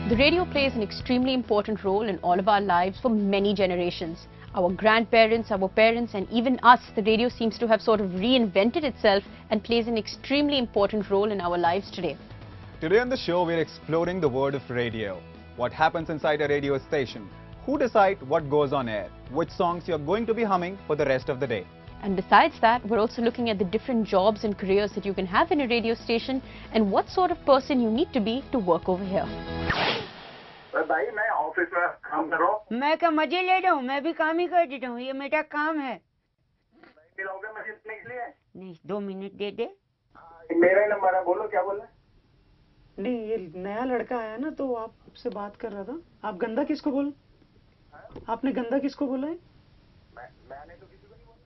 The radio plays an extremely important role in all of our lives for many generations. Our grandparents, our parents, and even us, the radio seems to have sort of reinvented itself and plays an extremely important role in our lives today. Today on the show, we're exploring the world of radio. What happens inside a radio station? Who decides what goes on air? Which songs you're going to be humming for the rest of the day? And besides that, we're also looking at the different jobs and careers that you can have in a radio station and what sort of person you need to be to work over here. भाई मैं office में काम कर रहा हूँ। मैं क्या मजे ले रहा हूँ? मैं भी काम ही कर देता हूँ, ये मेरा काम है। मिलोगे मुझे इतने के लिए? नहीं, 2 मिनट दे दे। मेरा ही नंबर है, बोलो क्या बोल रहे? नहीं, ये नया लड़का आया ना तो आपसे बात कर रहा था। आप गंदा किसको बोल? आपने गंदा किसको बोला है? मैंने तो किसी को नहीं बोला।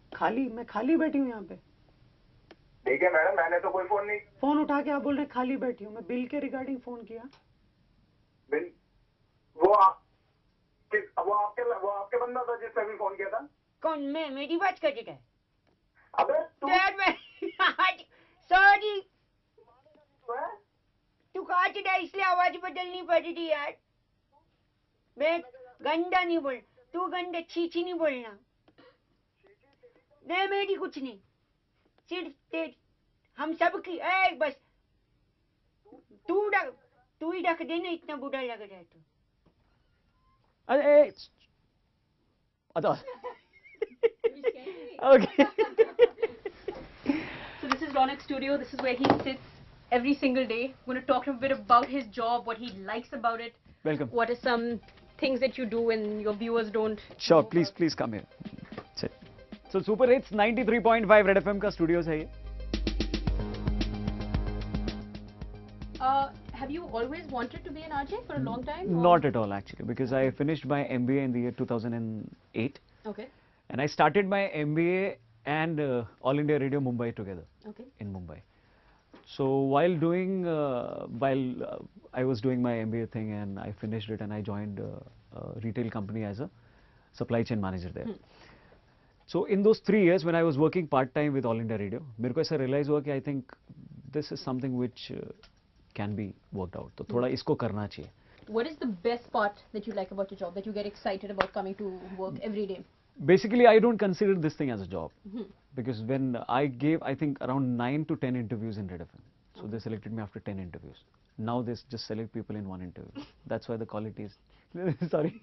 मैं खाली बैठी हूँ यहाँ पे। ठीक है मैडम, मैंने तो कोई फोन नहीं। फोन उठा के आप बोल रहे खाली बैठी हूँ। मैं बिल के रिगार्डिंग फोन किया। बिल? वो आपके बंदा था जिसने भी फोन किया था। कौन? मैं? मेरी बात कर रहा है। अबे सॉरी, तू कहा था इसलिए आवाज बदलनी पड़ी थी यार। मैं गंदा नहीं बोल, तू गंदा छीछी नहीं बोलना। नहीं मेरी कुछ नहीं, सिर्फ तेरी, हम सब की। बस तू ही रख देना, इतना बुरा लग रहा है तो। अरे okay. So this is Ronak's studio. This is where he sits every single day. We're going to talk to him a bit about his job, what he likes about it. Welcome. What are some things that you do and your viewers don't Sure, know please come here. Sit. So Super Hits 93.5 Red FM का studios है ये. Have you always wanted to be an RJ for a long time? Or? Not at all actually, because I finished my MBA in the year 2008. Okay. And I started my MBA and All India Radio Mumbai together. Okay. In Mumbai. So while I was doing my MBA thing and I finished it and I joined a retail company as a supply chain manager there. So in those 3 years when I was working part-time with All India Radio, मेरे को ऐसा realize हुआ कि I think this is something which can be worked out. तो थोड़ा इसको करना चाहिए. What is the best part that you like about your job, that you get excited about coming to work every day? Basically, I don't consider this thing as a job. Because when I gave, I think, around 9 to 10 interviews in Red FM. So they selected me after 10 interviews. Now they just select people in 1 interview. That's why the quality is... Sorry.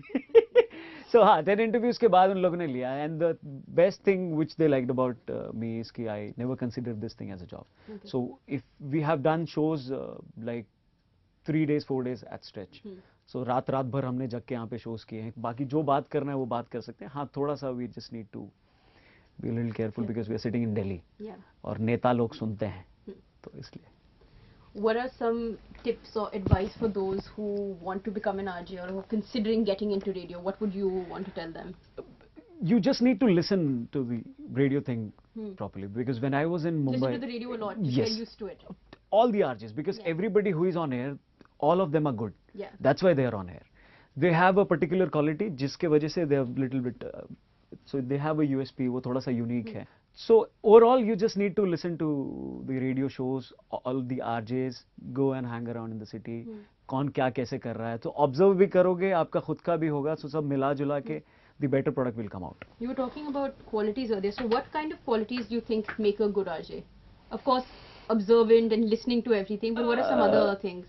So, 10 interviews के बाद उन लोगों ने लिया. And the best thing which they liked about me is कि I never considered this thing as a job. Okay. So, if we have done shows like 3 days, 4 days at stretch. So रात भर हमने जग के यहाँ पे shows किए हैं. बाकी जो बात करना है वो बात कर सकते हैं. हाँ, थोड़ा सा we just need to be a little careful because we are sitting in Delhi. Yeah. और नेता लोग सुनते हैं. तो इसलिए. What are some tips or advice for those who want to become an RJ or who are considering getting into radio? What would you want to tell them? You just need to listen to the radio thing properly, because when I was in Mumbai, listen to the radio a lot. Yes. Get used to it. All the RJs, because everybody who is on air, all of them are good. Yeah. That's why they are on air. They have a particular quality, जिसके वजह से they are little bit, so they have a USP, वो थोड़ा सा unique है. So overall, you just need to listen to the radio shows, all the RJs, go and hang around in the city. कौन क्या कैसे कर रहा है, तो observe भी करोगे, आपका खुद का भी होगा, so सब मिला जुला के the better product will come out. You were talking about qualities earlier. So what kind of qualities do you think make a good RJ? Of course, observant and listening to everything, but what are some other things?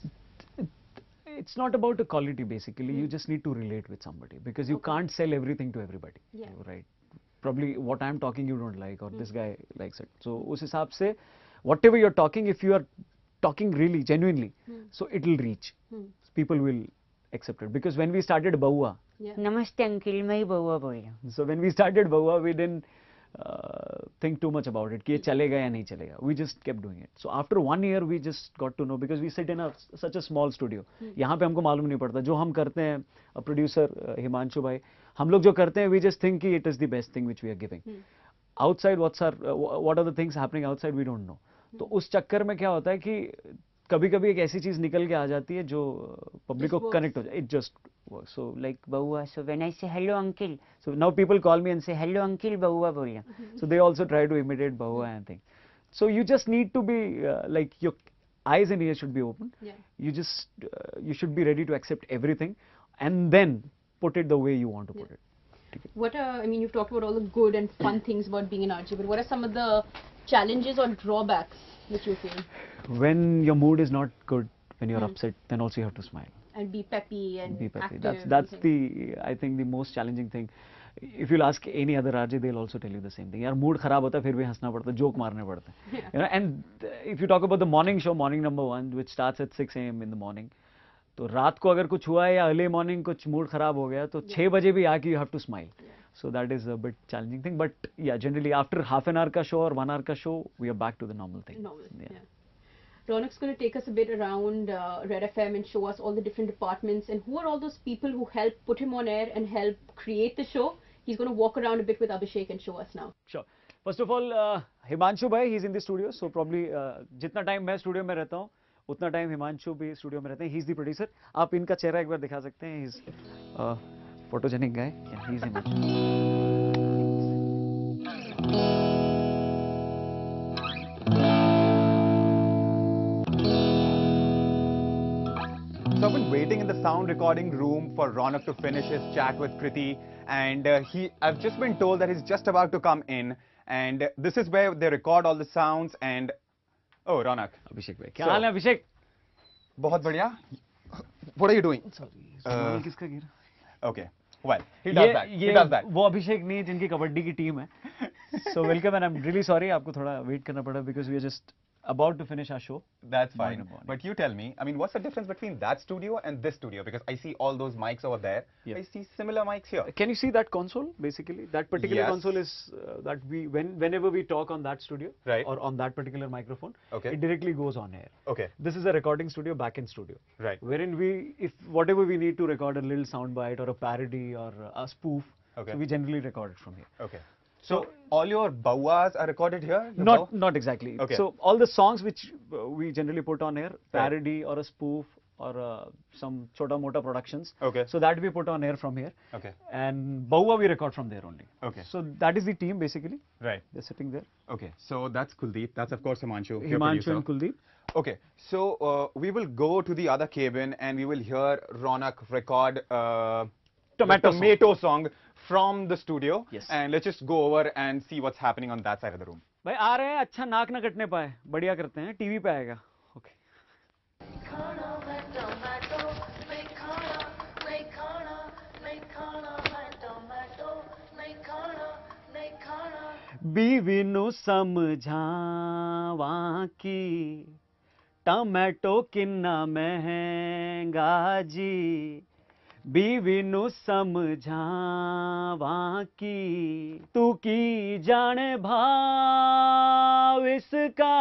It's not about a quality basically. You just need to relate with somebody, because you can't sell everything to everybody. Yeah. Right? Probably what I'm talking you don't like, or this guy likes it. So उस हिसाब से whatever you're talking, if you are talking really genuinely, so it will reach. People will accept it. Because when we started Bahua, नमस्ते uncle, मैं ही बहुआ बोल रहा हूँ. so when we started Bahua, we didn't think too much about it कि ये चलेगा या नहीं चलेगा. We just kept doing it. So after 1 year we just got to know, because we sit in such a small studio. यहाँ पे हमको मालूम नहीं पड़ता. जो हम करते हैं, प्रोड्यूसर हिमांशु भाई, हम लोग जो करते हैं, we just think कि it is the best thing which we are giving. Outside what are the things happening outside, we don't know. तो उस चक्कर में क्या होता है कि कभी-कभी एक ऐसी चीज निकल के आ जाती है जो पब्लिक को कनेक्ट हो जाए. It just works. So like Bahua, so when I say hello uncle, so now people call me and say hello uncle बहुआ बोल रहा. So they also try to imitate Bahua and things. So you just need to be like eyes and ears should be open. Yeah. You just you should be ready to accept everything, and then put it the way you want to put it. What are, I mean, you've talked about all the good and fun things about being an RJ, but what are some of the challenges or drawbacks which you feel? When your mood is not good, when you're upset, then also you have to smile. And be peppy and Be peppy. active. That's and the, I think, the most challenging thing. If you'll ask any other RJ, they'll also tell you the same thing. यार mood खराब होता है फिर भी हंसना पड़ता है, joke मारने पड़ते हैं. You know, and if you talk about the morning show, morning number 1, which starts at 6 a.m. in the morning, तो रात को अगर कुछ हुआ है या early morning कुछ mood खराब हो गया तो 6 बजे भी आके you have to smile. So that is a bit challenging thing. But yeah, generally after half an hour का show or 1 hour का show, we are back to the normal thing. Normal, yeah. Ronak's going to take us a bit around Red FM and show us all the different departments and who are all those people who help put him on air and help create the show. He's going to walk around a bit with Abhishek and show us now. Sure. First of all, Himanshu bhai, he's in the studio, so probably जितना time मैं studio में रहता हूँ, उतना time Himanshu भी studio में रहते हैं. He's the producer. आप इनका चेहरा एक बार दिखा सकते हैं. He's photogenic guy. Yeah, he's Himanshu. So I've been waiting in the sound recording room for Ronak to finish his chat with Kriti, and I've just been told that he's just about to come in, and this is where they record all the sounds. And oh, Ronak, Abhishek bhai, क्या हाल है Abhishek? बहुत बढ़िया. What are you doing? Sorry, किसका गिरा? Okay, well, he does that. He does that. वो अभिषेक नहीं जिनकी कबड्डी की टीम है. So welcome, and I'm really sorry आपको थोड़ा wait करना पड़ा because we are just about to finish our show. That's fine. Morning. But you tell me, I mean, what's the difference between that studio and this studio? Because I see all those mics over there. Yeah. I see similar mics here. Can you see that console basically? That particular Yes. console is that whenever we talk on that studio Right. or on that particular microphone, Okay. it directly goes on air. Okay. This is a recording studio, back-end studio. Right. Wherein if whatever we need to record a little soundbite or a parody or a spoof, Okay. so we generally record it from here. Okay. So all your bawas are recorded here? Your Not exactly. Okay. So all the songs which we generally put on air, parody or a spoof or some chota mota productions. Okay. So that we put on air from here. Okay. And Baua we record from there only. Okay. So that is the team basically. Right. They're sitting there. Okay. So that's Kuldeep. That's of course Himanshu. your Himanshu producer. and Kuldeep. Okay. So we will go to the other cabin and we will hear Ronak record Tomato song from the studio. Yes. And let's just go over and see what's happening on that side of the room. भाई आ रहे हैं अच्छा नाक ना कटने पाए बढ़िया करते हैं टीवी पे आएगा ओके बीवी नु समझावा की टमाटो किन्ना महंगा जी बीवी नु समझावा की तू की जाने भाव इसका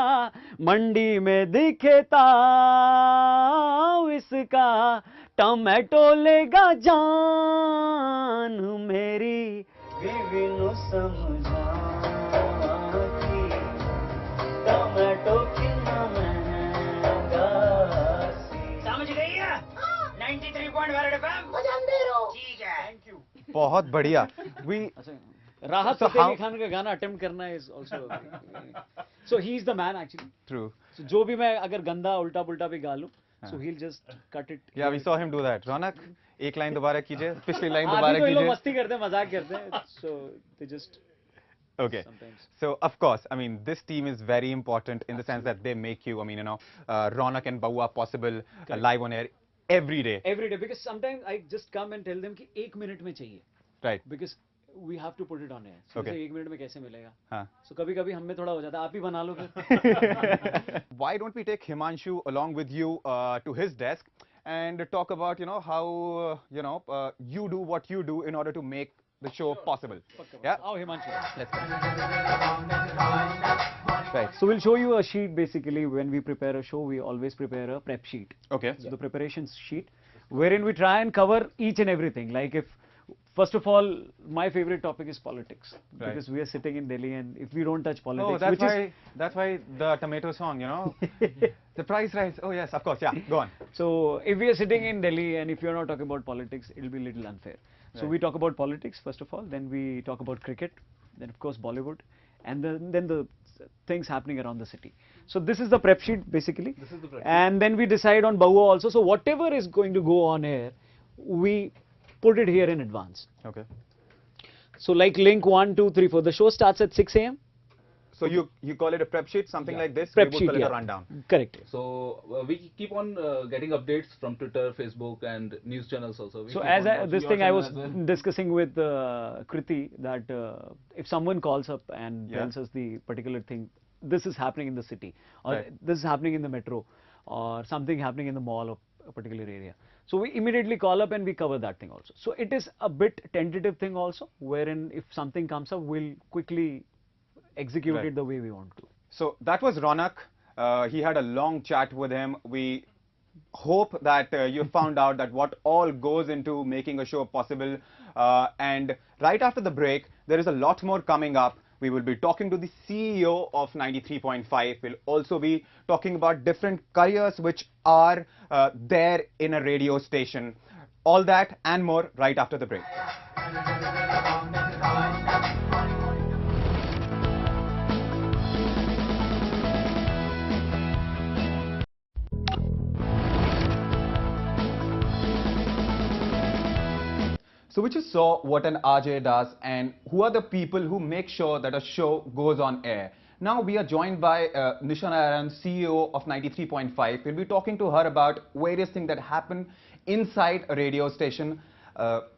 मंडी में दिखेता इसका टमाटो लेगा जान मेरी बीवी नु समझावा की टमाटो किन्ना महंगा समझ गई है 93.1 FM ठीक है थैंक यू बहुत बढ़िया. We राहत So Fateh how- Ali Khan का गाना अटेम्प्ट करना is also so he is the man actually true. So, जो भी मैं अगर गंदा उल्टा पुल्टा भी गा लूं so he'll just cut it Yeah, we saw him do that. Ronak, एक लाइन दोबारा कीजिए. पिछली लाइन आदमी दोबारा तो ये लोग कीजिए. मस्ती करते हैं मजाक करते हैं so they just Okay. sometimes So of course, I mean, this team is very important in the sense that they make you, I mean, Ronak and Baua possible live on air every day. every day because sometimes I just come and tell them कि 1 minute में चाहिए Right. because we have to put it on air so Okay. 1 minute में कैसे मिलेगा हाँ. so कभी कभी हम में थोड़ा हो जाता है आप ही बना लो फिर Why don't we take Himanshu along with you to his desk and talk about, how, you do what you do in order to make the show possible. Yeah? आओ Himanshu Let's go. Right. so we'll show you a sheet basically when we prepare a show we always prepare a prep sheet Okay. so the preparation sheet wherein we try and cover each and everything like if first of all my favorite topic is politics because we are sitting in Delhi and if we don't touch politics Oh, that's why the tomato song, the price rise. Oh yes, of course. Yeah, go on. so if we are sitting in Delhi and if you're not talking about politics it'll be a little unfair So Right. we talk about politics first of all, then we talk about cricket, then of course Bollywood, and then the things happening around the city. So this is the prep sheet basically. This is the prep sheet. And then we decide on Bahua also. So whatever is going to go on air, we put it here in advance. Okay. So like link 1, 2, 3, 4. The show starts at 6 a.m. So you call it a prep sheet, something Yeah. like this. Prep we would sheet, call it yeah. a rundown. Correct. So we keep on getting updates from Twitter, Facebook, and news channels also. We So keep as on I, watching this your thing I channel was as well. discussing with Kriti that if someone calls up and Yeah. tells us the particular thing, this is happening in the city, or Right. this is happening in the metro, or something happening in the mall of a particular area. So we immediately call up and we cover that thing also. So it is a bit tentative thing also, wherein if something comes up, we'll quickly execute Right. it the way we want to. So that was Ronak. He had a long chat with him. We hope that you found out that what all goes into making a show possible. And right after the break, there is a lot more coming up. We will be talking to the CEO of 93.5. We'll also be talking about different careers which are there in a radio station. All that and more right after the break. So we just saw what an RJ does and who are the people who make sure that a show goes on air. Now we are joined by Nisha Narayan, CEO of 93.5. We'll be talking to her about various things that happen inside a radio station.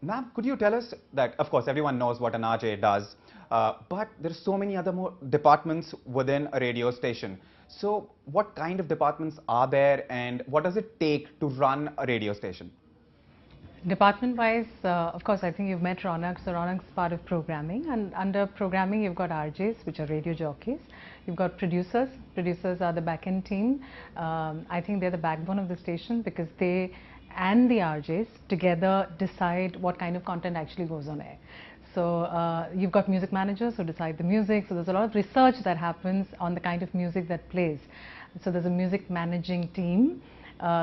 Ma'am, could you tell us that, of course, everyone knows what an RJ does, but there's so many other more departments within a radio station. So what kind of departments are there and what does it take to run a radio station? Department-wise, of course, I think you've met Ronak. So Ronak's part of programming, and under programming, you've got RJs, which are radio jockeys. You've got producers. Producers are the back-end team. I think they're the backbone of the station because they and the RJs together decide what kind of content actually goes on air. So you've got music managers who decide the music. So there's a lot of research that happens on the kind of music that plays. So there's a music managing team.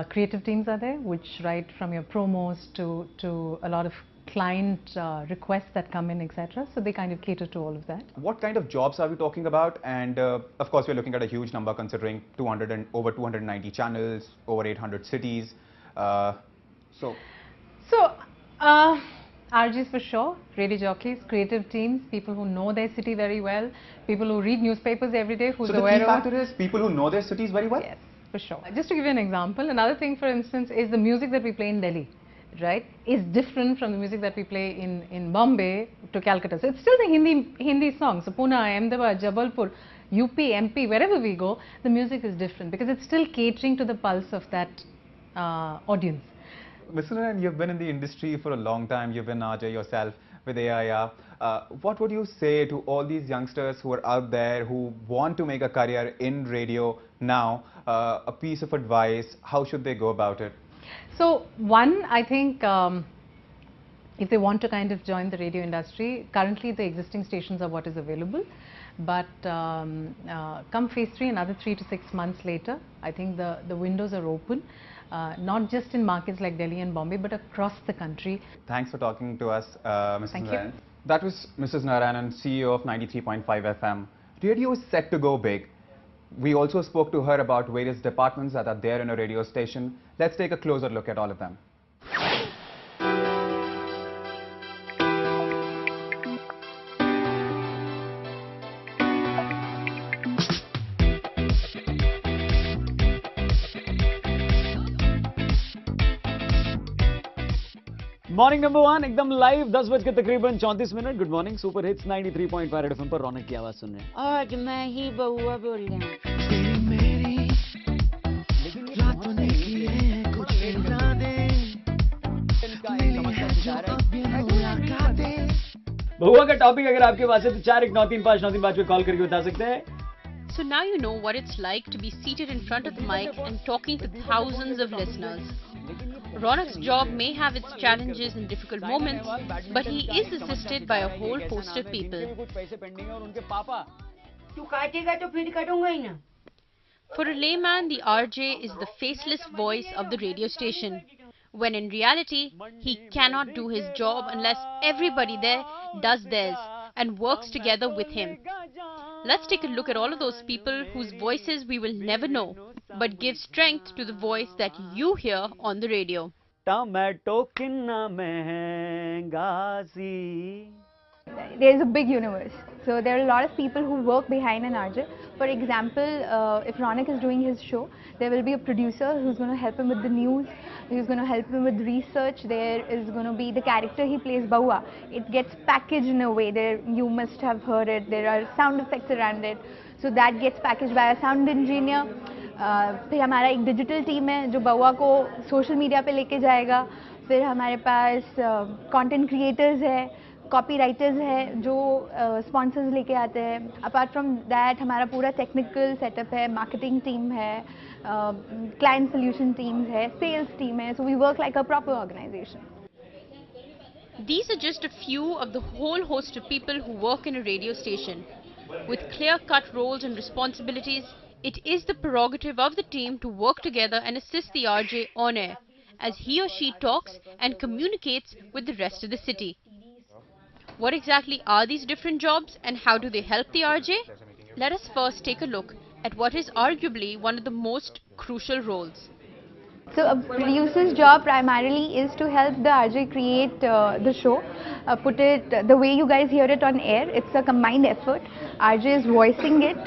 Creative teams are there, which write from your promos to a lot of client requests that come in, etc. So they kind of cater to all of that. What kind of jobs are we talking about? And of course, we're looking at a huge number considering over 290 channels, over 800 cities. So RJs for sure, radio jockeys, creative teams, people who know their city very well, people who read newspapers every day, who's So the aware key of. factor is people who know their cities very well? Yes, for sure. Just to give you an example, another thing, for instance, is the music that we play in Delhi, right, is different from the music that we play in Bombay to Calcutta. So it's still the Hindi songs. So Pune, Ahmedabad, Jabalpur, UP, MP, wherever we go, the music is different because it's still catering to the pulse of that audience. Mr. Naran, you've been in the industry for a long time. You've been RJ yourself with AIR. What would you say to all these youngsters who are out there who want to make a career in radio now? A piece of advice, how should they go about it? So one, I think if they want to kind of join the radio industry, currently the existing stations are what is available. But come phase 3, another 3 to 6 months later, I think the windows are open, not just in markets like Delhi and Bombay, but across the country. Thanks for talking to us, Mrs. Thank you. Narayan. That was Mrs. Narayanan, CEO of 93.5 FM. Radio is set to go big. We also spoke to her about various departments that are there in a radio station. Let's take a closer look at all of them. Morning number 1 एकदम live 10 बज के तकरीबन 34 minute. Good morning. Super hits 93.5 red FM पर रौनक की आवाज सुन रहे हैं. आज मैं ही बहुआ बोल रहा हूँ. बहुआ का टॉपिक अगर आपके पास है तो 41935935 पे कॉल करके बता सकते हैं. So now you know what it's like to be seated in front of the mic and talking to thousands of listeners. Ronak's job may have its challenges and difficult moments, but he is assisted by a whole host of people. तू काटेगा तो फिर करूँगा ही ना. For a layman, the RJ is the faceless voice of the radio station. when in reality, he cannot do his job unless everybody there does theirs and works together with him. Let's take a look at all of those people whose voices we will never know, but give strength to the voice that you hear on the radio. Tomato kinna mehenga si. There's a big universe. So there are a lot of people who work behind an RJ. For example, if Ronak is doing his show, there will be a producer who's going to help him with the news, who's going to help him with research. There is going to be the character he plays, Baua. It gets packaged in a way. There, you must have heard it. There are sound effects around it. So that gets packaged by a sound engineer. फिर हमारा एक digital team है जो बउआ को social media पे लेके जाएगा. फिर हमारे पास कंटेंट क्रिएटर्स है, कॉपी राइटर्स है जो स्पॉन्सर्स लेके आते हैं. अपार्ट फ्रॉम दैट हमारा पूरा टेक्निकल सेटअप है, मार्केटिंग टीम है, क्लाइंट सोल्यूशन टीम्स है, सेल्स टीम है. So we work like a proper organisation. These are just a few of the whole host of people who work in a radio station. With clear-cut roles and responsibilities, it is the prerogative of the team to work together and assist the RJ on air, as he or she talks and communicates with the rest of the city. What exactly are these different jobs and how do they help the RJ? Let us first take a look at what is arguably one of the most crucial roles. So a producer's job primarily is to help the RJ create the show, put it the way you guys hear it on air. It's a combined effort. RJ is voicing it,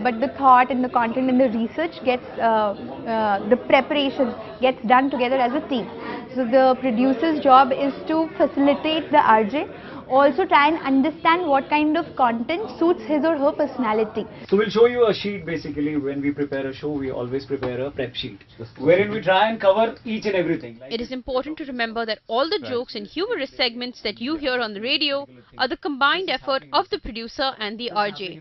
but the thought and the content and the research gets, the preparation gets done together as a team. So the producer's job is to facilitate the RJ, also try and understand what kind of content suits his or her personality. So we'll show you a sheet. Basically, when we prepare a show, we always prepare a prep sheet wherein we try and cover each and everything. It is important to remember that all the jokes and humorous segments that you hear on the radio are the combined effort of the producer and the RJ.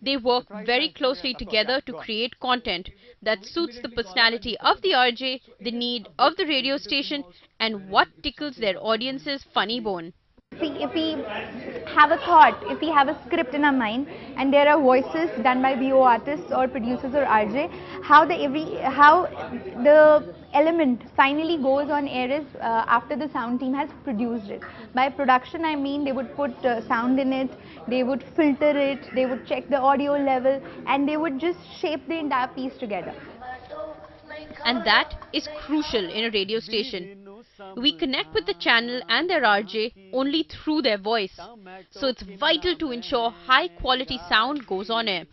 They work very closely together to create content that suits the personality of the RJ, the need of the radio station, and what tickles their audience's funny bone. See, if we have a thought, if we have a script in our mind, and there are voices done by VO artists or producers or RJ, how the element finally goes on air is after the sound team has produced it. By production, I mean they would put sound in it, they would filter it, they would check the audio level, and they would just shape the entire piece together. And that is crucial in a radio station. We connect with the channel and their RJ only through their voice. So it's vital to ensure high quality sound goes on air.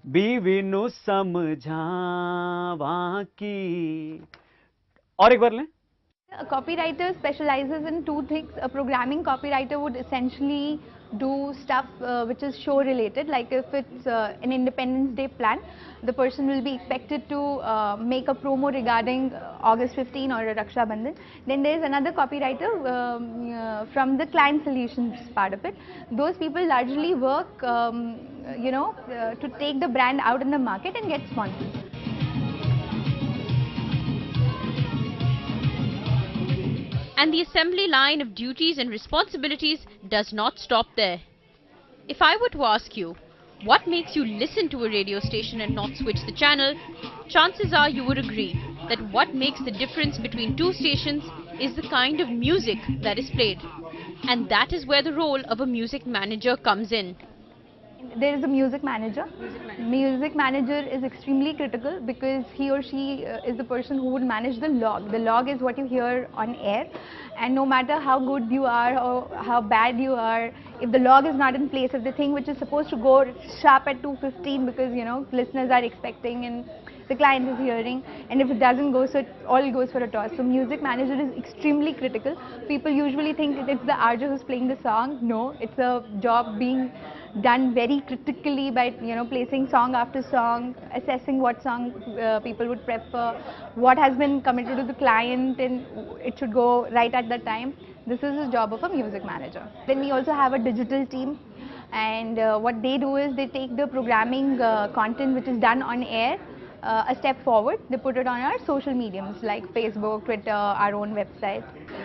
बीवी समझावा की और एक बार लें. A copywriter specializes in two things. A programming copywriter would essentially do stuff which is show related, like if it's an Independence Day plan, the person will be expected to make a promo regarding August 15 or Raksha Bandhan. Then there is another copywriter from the client solutions part of it. Those people largely work to take the brand out in the market and get sponsors. And the assembly line of duties and responsibilities does not stop there. If I were to ask you, what makes you listen to a radio station and not switch the channel, chances are you would agree that what makes the difference between two stations is the kind of music that is played. And that is where the role of a music manager comes in. There is a music manager. Music manager is extremely critical because he or she is the person who would manage the log. The log is what you hear on air, and no matter how good you are or how bad you are, if the log is not in place, if the thing which is supposed to go sharp at 2:15 because listeners are expecting and the client is hearing, and if it doesn't go, so it all goes for a toss. So music manager is extremely critical. People usually think it's the RJ who's playing the song. No, it's a job being done very critically by placing song after song, assessing what song people would prefer, what has been committed to the client, and it should go right at that time. This is the job of a music manager. Then we also have a digital team, and what they do is they take the programming content which is done on air, a step forward. They put it on our social mediums like Facebook, Twitter, our own website.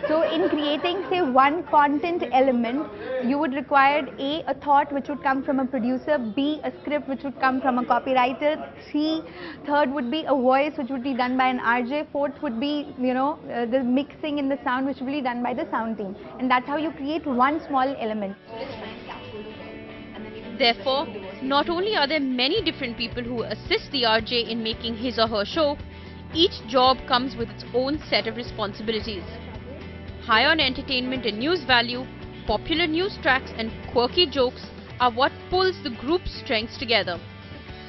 So in creating, say, one content element, you would require a thought which would come from a producer, B, a script which would come from a copywriter, third would be a voice which would be done by an RJ, fourth would be, the mixing in the sound which will be done by the sound team. And that's how you create one small element. Therefore, not only are there many different people who assist the RJ in making his or her show, each job comes with its own set of responsibilities. High on entertainment and news value, popular news tracks and quirky jokes are what pulls the group's strengths together.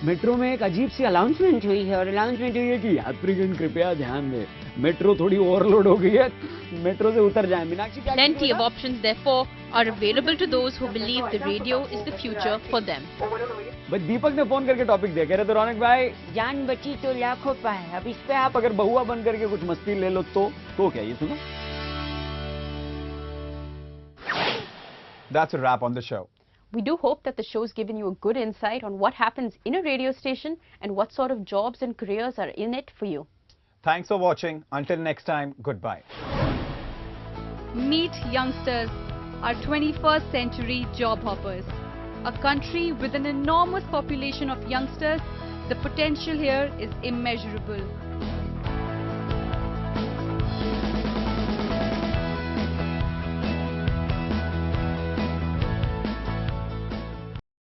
Metro में एक अजीब सी announcement हुई है और announcement हुई है कि यात्रीगण कृपया ध्यान दें, मेट्रो थोड़ी ओवरलोड हो गई है, मेट्रो से उतर जाएं। मीनाक्षी क्या? Plenty of options therefore are available to those who believe the radio is the future for them. बस दीपक ने फोन करके टॉपिक दिया, कह रहे थे रौनक भाई जान बची तो लाखों पाए, अब इस पे आप अगर बहुआ बन करके कुछ मस्ती ले लो तो क्या, ये सुनो। That's a wrap on the show. We do hope that the show's given you a good insight on what happens in a radio station and what sort of jobs and careers are in it for you. Thanks for watching. Until next time, goodbye. Meet youngsters, our 21st century job hoppers. A country with an enormous population of youngsters, the potential here is immeasurable.